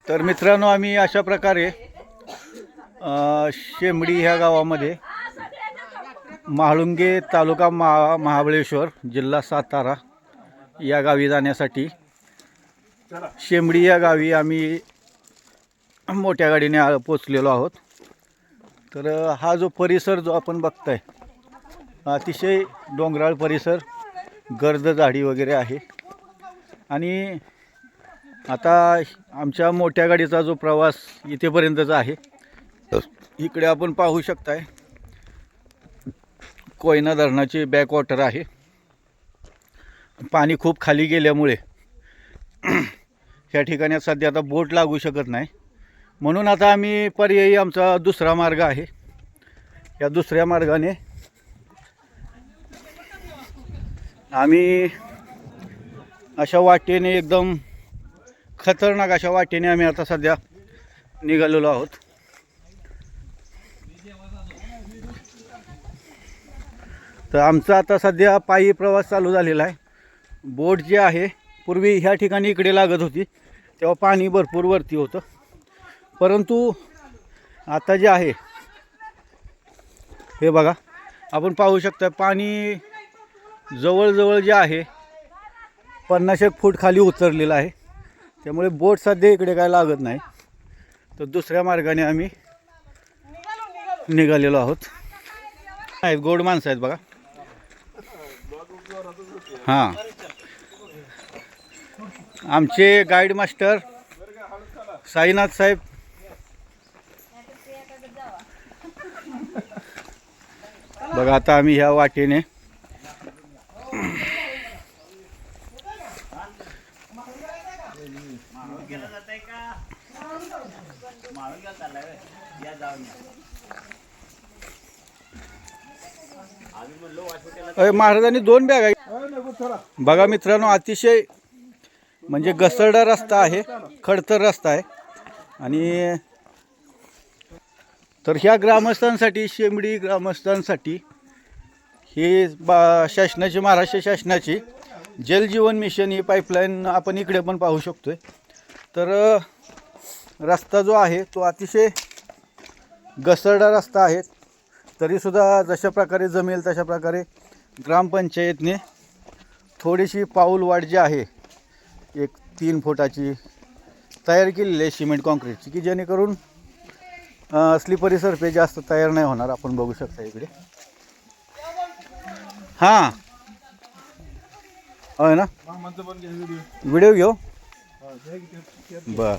तर मित्रांनो, आम्ही अशा प्रकारे शेंबडी ह्या गावामध्ये म्हाळुंगे तालुका महाबळेश्वर जिल्हा सातारा या गावी जाण्यासाठी शेंबडी या गावी आम्ही मोठ्या गाडीने पोचलेलो आहोत. तर हा जो परिसर जो आपण बघताय अतिशय डोंगराळ परिसर, गर्द झाडी वगैरे आहे. आणि आता आमच्या मोठ्या गाडीचा जो प्रवास इथेपर्यंतचा आहे. इकडे आपण पाहू शकताय कोयना धरणाचे बॅकवॉटर आहे. पाणी खूप खाली गेल्यामुळे ह्या ठिकाणी सध्या आता बोट लागू शकत नाही, म्हणून आता आम्ही पर्यायी आमचा दुसरा मार्ग आहे. या दुसऱ्या मार्गाने आम्ही अशा वाटेने एकदम खतरनाक अशा वाटेने आम्ही आता सध्या निघालेलो आहोत. तर आमचा आता सध्या पायी प्रवास चालू झालेला आहे. बोट जी आहे पूर्वी ह्या ठिकाणी इकडे लागत होती, तेव्हा पाणी भरपूर वरती होतं, परंतु आता जे आहे हे बघा, आपण पाहू शकता पाणी जवळजवळ जे आहे 50 फूट खाली उतरलेलं आहे. त्यामुळे बोट सध्या इकडे काय लागत नाही. तर दुसऱ्या मार्गाने आम्ही निघालेलो आहोत. आहेत गोड माणसं आहेत बघा. हां, आमचे गाईड मास्टर साईनाथ साहेब. बघा आता आम्ही ह्या वाटेने महाराजांनी 2 बॅग आहे. बघा मित्रांनो, अतिशय म्हणजे घसरडा रस्ता आहे, खडतर रस्ता आहे. आणि तर ह्या ग्रामस्थांसाठी, शेंबडी ग्रामस्थांसाठी ही शासनाची, महाराष्ट्र शासनाची जलजीवन मिशन ही पाईपलाईन आपण इकडे पण पाहू शकतोय. तर रस्ता जो आहे तो अतिशय घसरडा रस्ता आहे. तरीसुद्धा जशा प्रकारे जमेल तशा प्रकारे ग्रामपंचायतने थोडीशी पाऊलवाट जी आहे 3 फुटाची तयार केलेली आहे सिमेंट कॉन्क्रीटची, की जेणेकरून स्लिपरी सरफेस जास्त तयार नाही होणार. आपण बघू शकता इकडे. हां, होय ना, व्हिडिओ घेऊ. बर,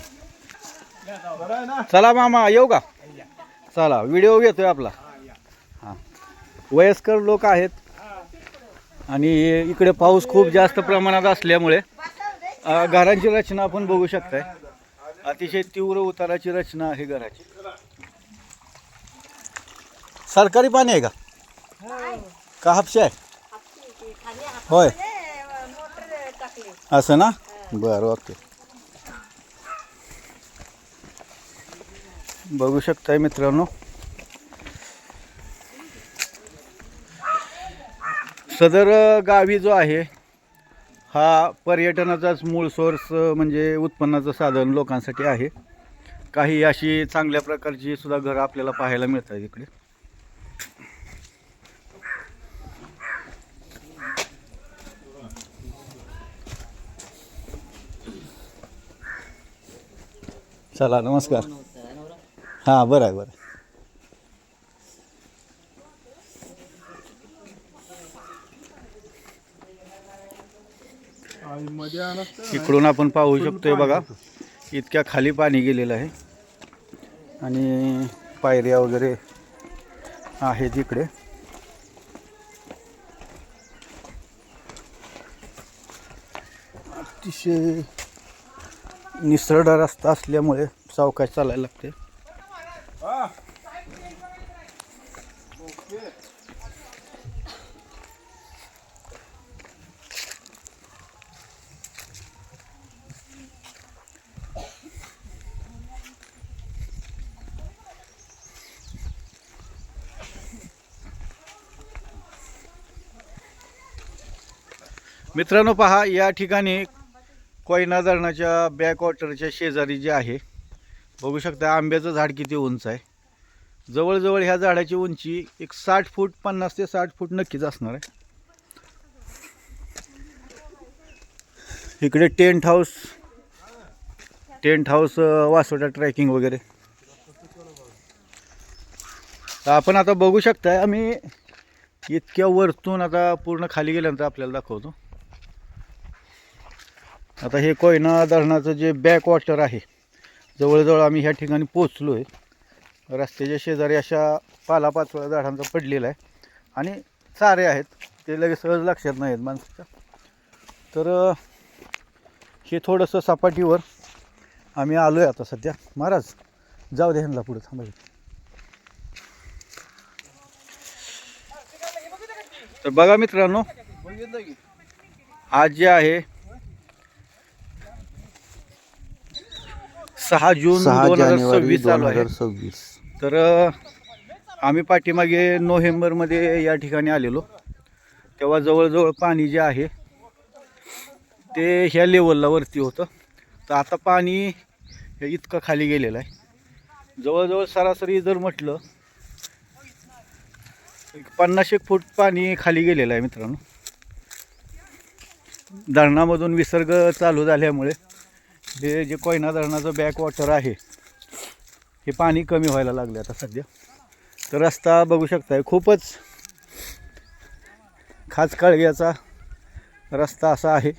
चला मामा येऊ का? चला, व्हिडिओ घेतोय आपला. हां, वयस्कर लोक आहेत आणि इकडे पाऊस खूप जास्त प्रमाणात असल्यामुळे घरांची रचना आपण बघू शकताय. अतिशय तीव्र उताराची रचना आहे घराची. सरकारी पाणी आहे का हापशे आहे? होय, असं ना. बरं, ओके. बघू शकताय मित्रांनो, सदर गावी जो आहे हा पर्यटनाचाच मूळ सोर्स म्हणजे उत्पन्नाचं साधन लोकांसाठी आहे. काही अशी चांगल्या प्रकारची सुद्धा घरं आपल्याला पाहायला मिळतात इकडे. चला, नमस्कार. हां, बरं आहे, बरं. इकडून आपण पाहू शकतोय बघा, इतक्या खाली पाणी गेलेलं आहे आणि पायऱ्या वगैरे आहेत इकडे. अतिशय निसरडा रस्ता असल्यामुळे सावकाश चालायला लागते. मित्रांनो पहा, या ठिकाणी कोयना धरणाच्या बॅकवॉटरच्या शेजारी जे आहे बघू शकता आंब्याचं झाड किती उंच आहे. जवळजवळ ह्या झाडाची उंची एक 60 फूट 50 ते 60 फूट नक्कीच असणार आहे. इकडे टेंट हाऊस वासोटा ट्रॅकिंग वगैरे. तर आपण आता बघू शकताय आम्ही इतक्या वरतून आता पूर्ण खाली गेल्यानंतर आपल्याला दाखवतो. आता हे कोयना धरणाचं जे बॅक वॉटर आहे, जवळजवळ आम्ही ह्या ठिकाणी पोचलो आहे. रस्त्याच्या शेजारी अशा पालापाचोळ्या झाडांचा पडलेला आहे आणि चारे आहेत, ते लगेच सहज लक्षात नाही आहेत माणसाच्या. तर हे थोडंसं सपाटीवर आम्ही आलो आहे आता सध्या. महाराज जाऊ दे ह्यांना पुढे थांबायचं. तर बघा मित्रांनो, आज जे आहे 6 जून 2026 चालू आहे. तर आम्ही पाठीमागे नोव्हेंबरमध्ये या ठिकाणी आलेलो, तेव्हा जवळजवळ पाणी जे आहे ते ह्या लेवलला वरती होतं. तर आता पाणी हे इतकं खाली गेलेलं आहे. जवळजवळ सरासरी जर म्हटलं 50 फूट पाणी खाली गेलेलं आहे मित्रांनो. धरणामधून विसर्ग चालू झाल्यामुळे हे जे कोयना धरणाचं बॅक वॉटर आहे हे पाणी कमी व्हायला लागले आता सध्या. तर रस्ता बघू शकताय, खूपच खाचकाळग्याचा रस्ता असा आहे.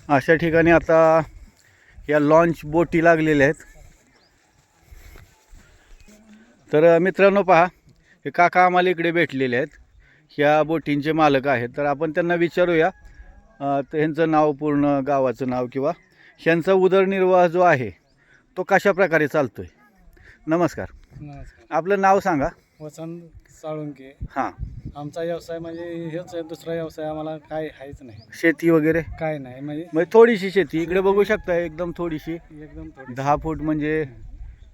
अशा ठिकाणी आता या लॉन्च बोटी लागलेल्या आहेत. तर मित्रांनो पहा, हे काका आम्हाला इकडे भेटलेले आहेत, ह्या बोटींचे मालक आहेत. तर आपण त्यांना विचारूया त्यांचं नाव, पूर्ण गावाचं नाव किंवा ह्यांचा उदरनिर्वाह जो आहे तो कशा प्रकारे चालतो आहे. नमस्कार. आपलं नाव सांगा. वसंत साळुंके. हां. आमचा व्यवसाय म्हणजे हेच आहे, दुसरा व्यवसाय आम्हाला काय आहेच नाही. शेती वगैरे काय नाही, म्हणजे थोडीशी शेती इकडे बघू शकता, एकदम थोडीशी, एकदम थोडी. 10 फूट म्हणजे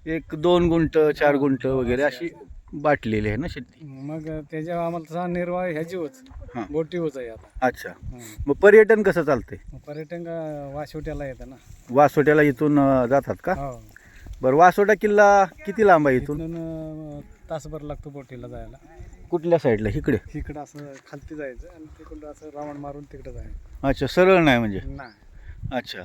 1-2 गुंठ 4 गुंठ वगैरे अशी बाटलेली आहे ना शेती. मग त्याच्यावर आम्हाला तसा निर्वाह ह्याचीच हां. बोटीवच आहे आता. अच्छा. मग पर्यटन कसं चालतंय? पर्यटन वाशिवट्याला येतं ना. वासोट्याला इथून जातात का? हो. बरं, वासोटा किल्ला किती लांब आहे इथून? इथून तासभर लागतो बोटीला जायला. कुठल्या साईडला? इकडे? इकडं असं खालती जायचं आणि तिकडं असं रावण मारून तिकडं जायचं. अच्छा, सरळ नाही म्हणजे? नाही, अच्छा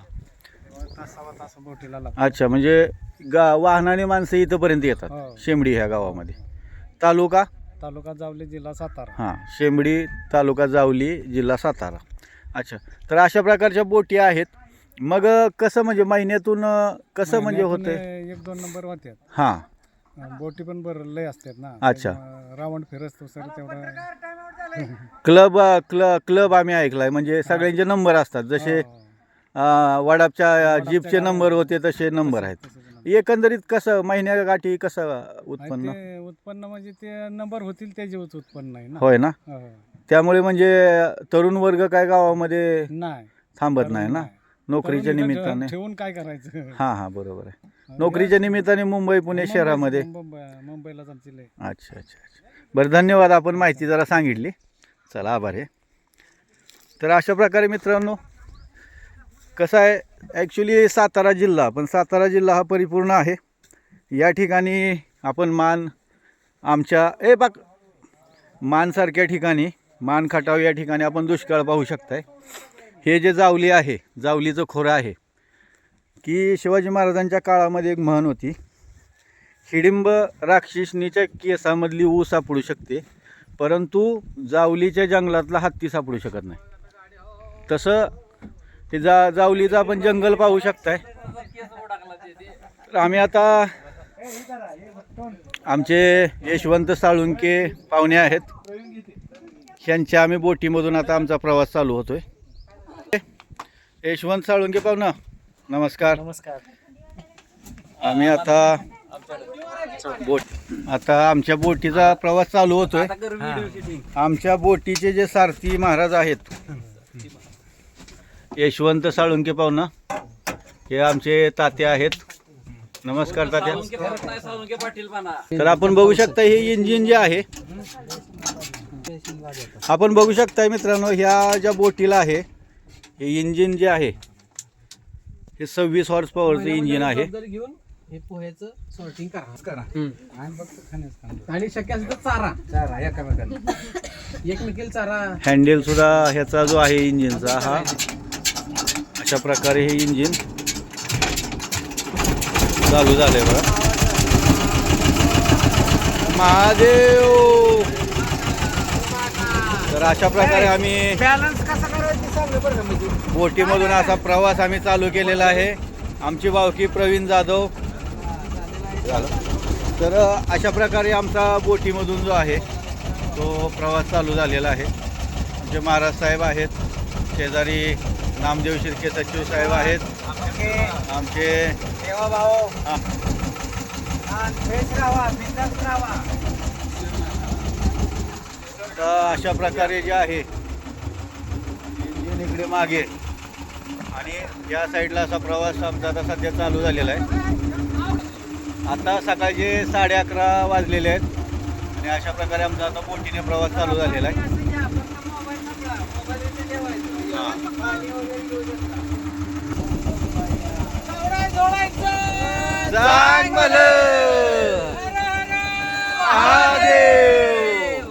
सव्वा तास बोटीला लागतो. अच्छा, म्हणजे वाहनाने माणसं इथंपर्यंत येतात. हो. शेंबडी ह्या गावामध्ये. तालुका? तालुका जावली, जिल्हा सातारा. हां, शेंबडी, तालुका जावली, जिल्हा सातारा. अच्छा, तर अशा प्रकारच्या बोटी आहेत. मग कसं म्हणजे महिन्यातून कसं म्हणजे होतंय? 1-2 नंबर होत्यात. हां. बोटी पण बरं लय असतात ना. अच्छा. रावण फिरसतो सर तेवढं. क्लब आम्ही ऐकलाय, म्हणजे सगळ्यांचे नंबर असतात, जसे वडापच्या जीपचे नंबर होते तसे नंबर आहेत. एकंदरीत कसं महिन्यागाठी कसं उत्पन्न? उत्पन्न म्हणजे ते नंबर होतील त्याच्यावरच उत्पन्न आहे ना. होय ना. हो. त्यामुळे म्हणजे तरुण वर्ग काय गावामध्ये नाही थांबत नाही ना, नोकरीच्या तरुण इथं निमित्ताने. ठेवून काय करायचं. हां, बरोबर आहे. नोकरीच्या निमित्ताने मुंबई पुणे शहरामध्ये. मुंबईलाच आमची लय. अच्छा. बरं, धन्यवाद, आपण माहिती जरा सांगितली. चला, आभार आहे. तर अशा प्रकारे मित्रांनो, कसं आहे, ॲक्च्युली सातारा जिल्हा, पण सातारा जिल्हा हा परिपूर्ण आहे. या ठिकाणी आपण मानसारख्या ठिकाणी, मान खटाव या ठिकाणी आपण दुष्काळ पाहू शकताय. हे जे जावली आहे, जावलीचं खोरं आहे, की शिवाजी महाराजांच्या काळामध्ये एक म्हण होती, हिडिंब राक्षसनीच्या केसामधली ऊ सापडू शकते, परंतु जावलीच्या जंगलातला हत्ती सापडू शकत नाही. तसं ते जावलीचं आपण जंगल पाहू शकताय. तर आम्ही आता आमचे यशवंत साळुंके पाहुणे आहेत, ह्यांच्या आम्ही बोटीमधून आता आमचा प्रवास चालू होतोय. यशवंत साळुंके पाहुणा, नमस्कार. नमस्कार. आम्ही आता आमच्या बोटीचा प्रवास चालू होतोय. आमच्या बोटीचे जे सारथी महाराज आहेत यशवंत साळुंके पाहुणा, हे आमचे तात्या आहेत. नमस्कार तात्या. तर आपण बघू शकता हे इंजिन जे आहे, आपण बघू शकताय मित्रांनो, ह्या ज्या बोटीला आहे हे इंजिन जे आहे हे 26 हॉर्स पॉवरचं इंजिन आहे. घेऊन हे पोह्याचं सॉर्टिंग करा आणि फक्त खाण्याचं आणि शक्य असेल तर चारा चारा एकामेकाला एकमेकील चारा. हँडेल सुद्धा ह्याचा जो आहे इंजिनचा हा अशा प्रकारे हे इंजिन चालू झालंय बघा. महादेव. तर अशा प्रकारे आम्ही बॅलन्स कसा करायचं सांगा बरं का म्हणजे. बोटीमधून असा प्रवास आम्ही चालू केलेला आहे. आमची भावकी प्रवीण जाधव झालं. तर अशा प्रकारे आमचा बोटीमधून जो आहे तो प्रवास चालू झालेला आहे. आमचे महाराज साहेब आहेत, शेजारी नामदेव शिर्के सचिव साहेब आहेत, आमचे हां तर अशा प्रकारे जे आहे इंजिन इकडे मागे आणि या साईडला असा प्रवास आमचा आता सध्या चालू झालेला आहे. आता सकाळचे 11:30 वाजलेले आहेत आणि अशा प्रकारे आमचा आता बोटीने प्रवास चालू झालेला आहे. सांग मला महादेव.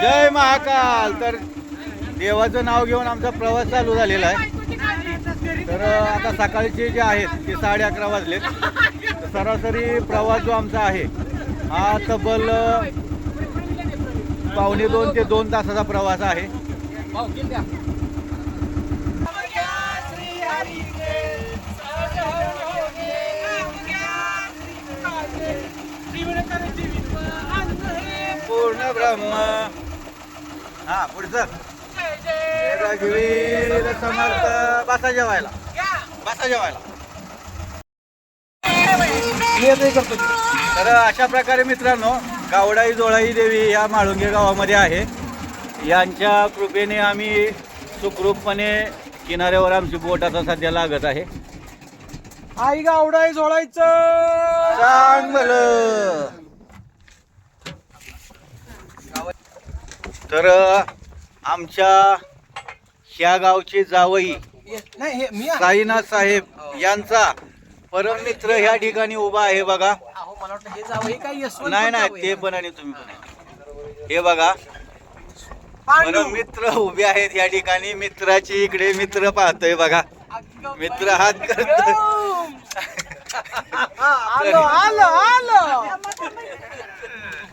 जय महाकाल. तर देवाचं नाव घेऊन आमचा प्रवास चालू झालेला आहे. तर आता सकाळचे जे आहेत ते 11:30 वाजलेत. तर सरासरी प्रवास जो आमचा आहे हा तब्बल 1.5 ते 2 तासाचा प्रवास आहे. पूर्ण ब्रह्म. हा पुढचं रघुवीर समर्थ. बसा जेवायला, बसा जेवायला. तर अशा प्रकारे मित्रांनो गावडाई जोळाई देवी ह्या माळुंगे गावामध्ये आहे. यांच्या कृपेने आम्ही सुखरूपपणे किनाऱ्यावर आमची बोट आता सध्या लागत आहे. आई गावडाई जोडायचं चांगलं. तर आमच्या ह्या गावचे जावई नाही हे मी साईनाथ साहेब यांचा परममित्र ह्या ठिकाणी उभा आहे बघा. अहो मला वाटतं हे जावं हे काय यशवंत नाही नाही जावई. ते पण आणि तुम्ही पण आहे. हे बघा पांडू. परममित्र उभे आहेत या ठिकाणी. मित्राची इकडे मित्र पाहतोय बघा. मित्र हात करतोय. आलो आलो आलो.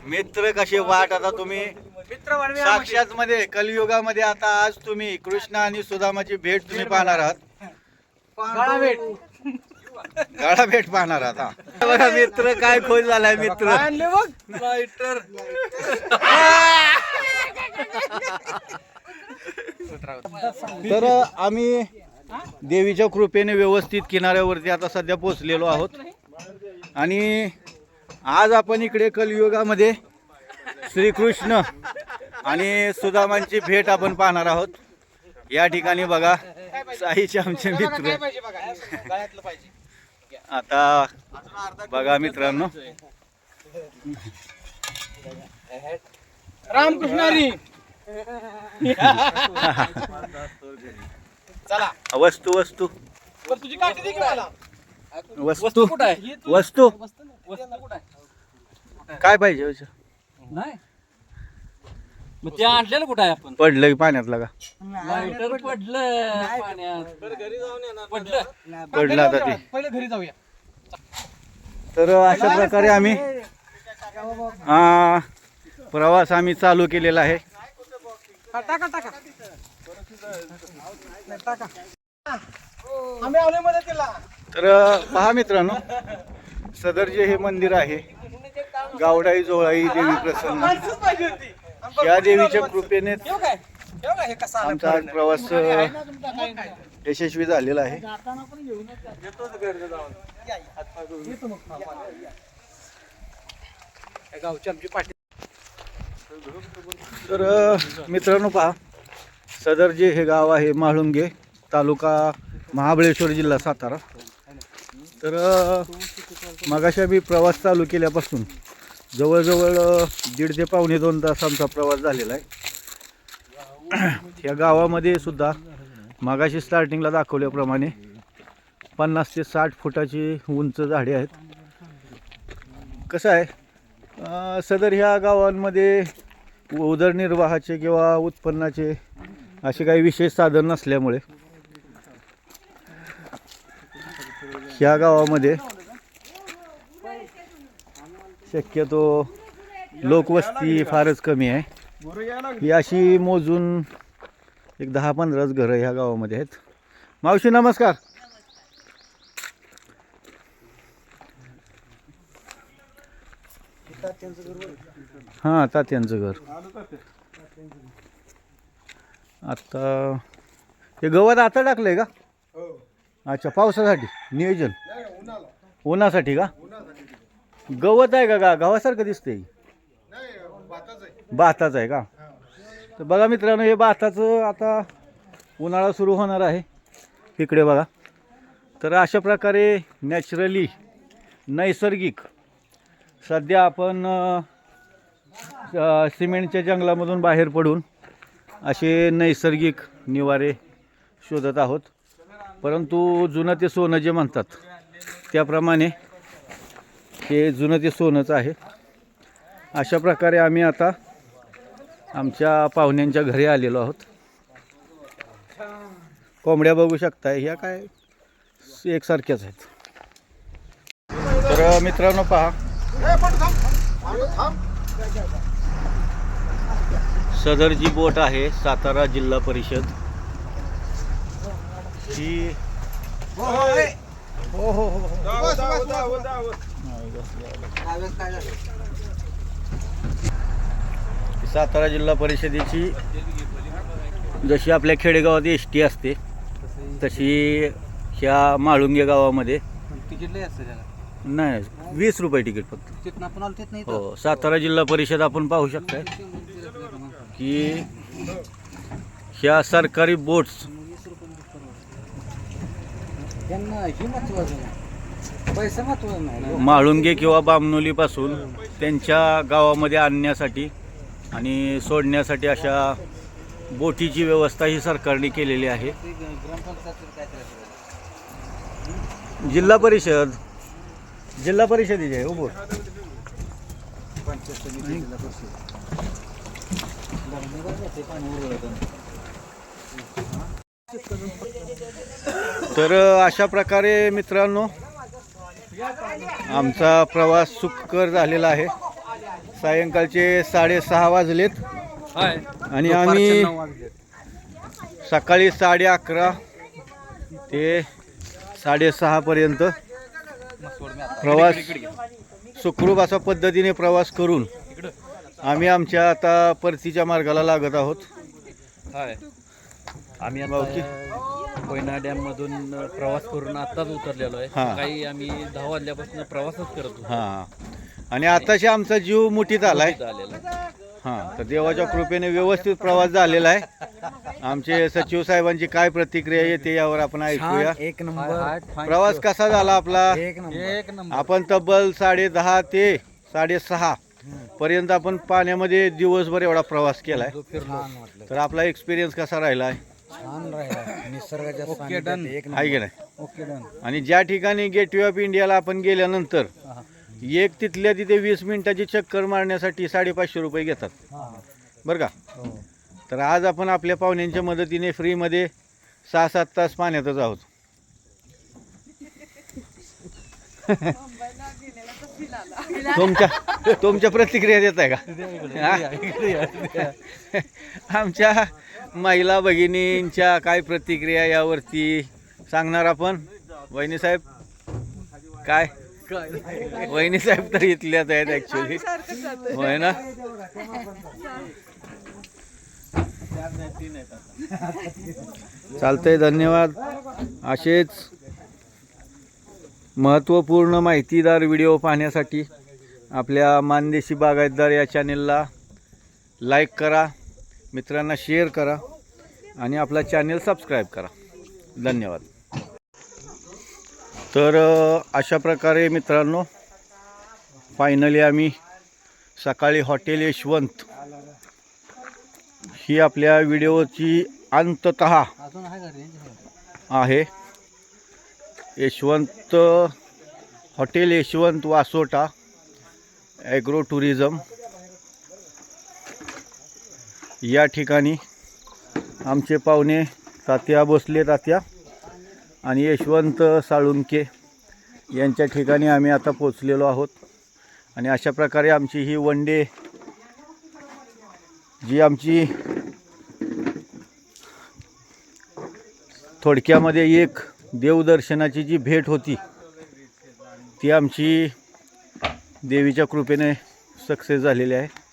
मित्र कसे वाट आता तुम्ही मित्र वाढवे साक्षात मध्ये कलियुगामध्ये आता आज तुम्ही कृष्ण आणि सुदामाची भेट तुम्ही पाहणार आहात. गळा भेट. गाडा भेट पाहणार आहात. हा. बघा मित्र काय खोल झालाय मित्र. आणले बघ लायटर. तर आम्ही देवीच्या कृपेने व्यवस्थित किनाऱ्यावरती आता सध्या पोहोचलेलो आहोत आणि आज आपण इकडे कलियुगामध्ये श्रीकृष्ण आणि सुदामांची भेट आपण पाहणार आहोत. या ठिकाणी बघा साईचे आमचे मित्र. आता बघा मित्रांनो रामकृष्णारी. चला वस्तू वस्तू बरं तुझी काठी दे की मला. वस्तू कुठं आहे? वस्तू वस्तू कुठं आहे? काय पाहिजे नाही मग ते आणलेलं कुठं आहे आपण? पडलं की पाण्यात लागा. लायटर पडलं पाण्यात. घरी जाऊन येणार पडलं. पडलं आता ते. पहिले घरी जाऊया. तर अशा प्रकारे आम्ही प्रवास आम्ही चालू केलेला आहे. टाका टाका टाका. आम्ही आलोय मदतीला. तर पहा मित्रांनो सदर जे हे मंदिर आहे गावडाई जोळाई देवी प्रसन्न माणसंच पाहिजे होती. या देवीच्या कृपेने ठेव काय ठेव काय हे कसं आलं? आमचा आज प्रवास यशस्वी झालेला आहे. गावची आमची पाठी. तर मित्रांनो पहा सदर जे हे गाव आहे म्हाळुंगे तालुका महाबळेश्वर जिल्हा सातारा. तर मगाशी मी प्रवास चालू केल्यापासून जवळजवळ 1.5 ते 2.5 तास आमचा प्रवास झालेला आहे. या गावामध्ये सुद्धा मागाशी स्टार्टिंगला दाखवल्याप्रमाणे 50 ते 60 फुटाची उंच झाडे आहेत. कसं आहे सदर ह्या गावांमध्ये उदरनिर्वाहाचे किंवा उत्पन्नाचे असे काही विशेष साधन नसल्यामुळे ह्या गावामध्ये शक्यतो लोकवस्ती फारच कमी आहे. ही अशी मोजून एक 10-15 घरं ह्या गावामध्ये आहेत. मावशी नमस्कार. हां तात्यांचं घर. आता हे गवत आता टाकलंय का? अच्छा पावसासाठी नियोजन उन्हासाठी का? गवत आहे का गावासारखं दिसतंय? भाताचं आहे का? तर बघा मित्रांनो हे भाताचं आता उन्हाळा सुरू होणार आहे इकडे बघा. तर अशा प्रकारे नॅचरली नैसर्गिक सध्या आपण सिमेंटच्या जंगलामधून बाहेर पडून असे नैसर्गिक निवारे शोधत आहोत. परंतु जुनं ते सोनं जे म्हणतात त्याप्रमाणे हे जुनं ते सोनंच आहे. अशा प्रकारे आम्ही आता आमच्या पाहुण्यांच्या घरी आलेलो आहोत. कोंबड्या बघू शकताय ह्या काय एकसारख्याच आहेत. तर मित्रांनो पहा सदर जी बोट आहे सातारा जिल्हा परिषद ही सातारा जिल्हा परिषदेची जशी आपल्या खेडेगावात एसटी असते तशी ह्या माळुंगे गावामध्ये तिकीट लय असतं त्याला. नाही 20 रुपये तिकीट फक्त. तिथनं आपण आलो तिथं नाही हो सातारा जिल्हा परिषद आपण पाहू शकताय की ह्या सरकारी बोट्स त्यांना ही महत्वाचं नाही, पैसा महत्वाचा नाही. म्हाळुंगे किंवा बामणोलीपासून त्यांच्या गावामध्ये आणण्यासाठी आणि सोडण्यासाठी अशा बोटीची व्यवस्था ही सरकारने केलेली आहे. जिल्हा परिषदेची आहे हो बोट. तर अशा प्रकारे मित्रांनो आमचा प्रवास सुखकर झालेला आहे. सायंकाळचे 6:30 वाजलेत आणि आम्ही सकाळी 11:30 ते 6:30 पर्यंत प्रवास सुखरूप अशा पद्धतीने प्रवास करून आम्ही आमच्या आता परतीच्या मार्गाला लागत आहोत. आम्ही आता कोयना डॅम मधून प्रवास करून आताच उतरलेलो आहे. हां. काही आम्ही 10 वाजल्यापासून प्रवासच करत होतो. हां आणि आताशी आमचा जीव मुठीत आलाय. आलेला आहे. हां तर देवाच्या कृपेने व्यवस्थित प्रवास झालेला आहे. आमचे सचिव साहेबांची काय प्रतिक्रिया येते यावर आपण ऐकूया. एक नंबर प्रवास कसा झाला आपला? एक नंबर. आपण तब्बल 10:30 ते 6:30 पर्यंत आपण पाण्यामध्ये दिवसभर एवढा प्रवास केलाय. तर आपला एक्सपिरियन्स कसा राहिला आहे? छान राहिला. निसर्गाच्या सानिध्यात एक आहे की नाही? Okay done. आणि ज्या ठिकाणी गेटवे ऑफ इंडियाला आपण गेल्यानंतर एक तिथल्या तिथे 20 मिनिटाची चक्कर मारण्यासाठी 550 रुपये घेतात बरं का. तर आज आपण आपल्या पाहुण्यांच्या मदतीने फ्रीमध्ये 6-7 तास पाण्यातच आहोत. तुमच्या प्रतिक्रिया देत आहे का? आमच्या महिला भगिनींच्या काय प्रतिक्रिया यावरती सांगणार आपण? वहिनी साहेब काय? वहिनी साहेब तर इथल्याच आहेत ऍक्च्युली होय ना. चालतंय धन्यवाद. असेच महत्त्वपूर्ण माहितीदार व्हिडिओ पाहण्यासाठी आपल्या मानदेशी बागायतदार या चॅनेलला लाईक करा, मित्रांना शेअर करा आणि आपला चॅनेल सबस्क्राईब करा. धन्यवाद. तर अशा प्रकारे मित्रांनो फायनली आम्ही सकाळी हॉटेल यशवंत ही आपल्या व्हिडिओची अंततः आहे. Yashwant hotel Yashwant Vasota agro tourism या ठिकाणी आमचे पाहुणे तात्या भोसले तात्या आणि यशवंत साळुंके यांच्या ठिकाणी आम्ही आता पोचलेलो आहोत. आणि अशा प्रकारे आमची ही वन डे जी आमची थोडक्यामध्ये एक देवदर्शनाची जी भेट होती ती आमची देवीच्या कृपेने सक्सेस झालेली आहे.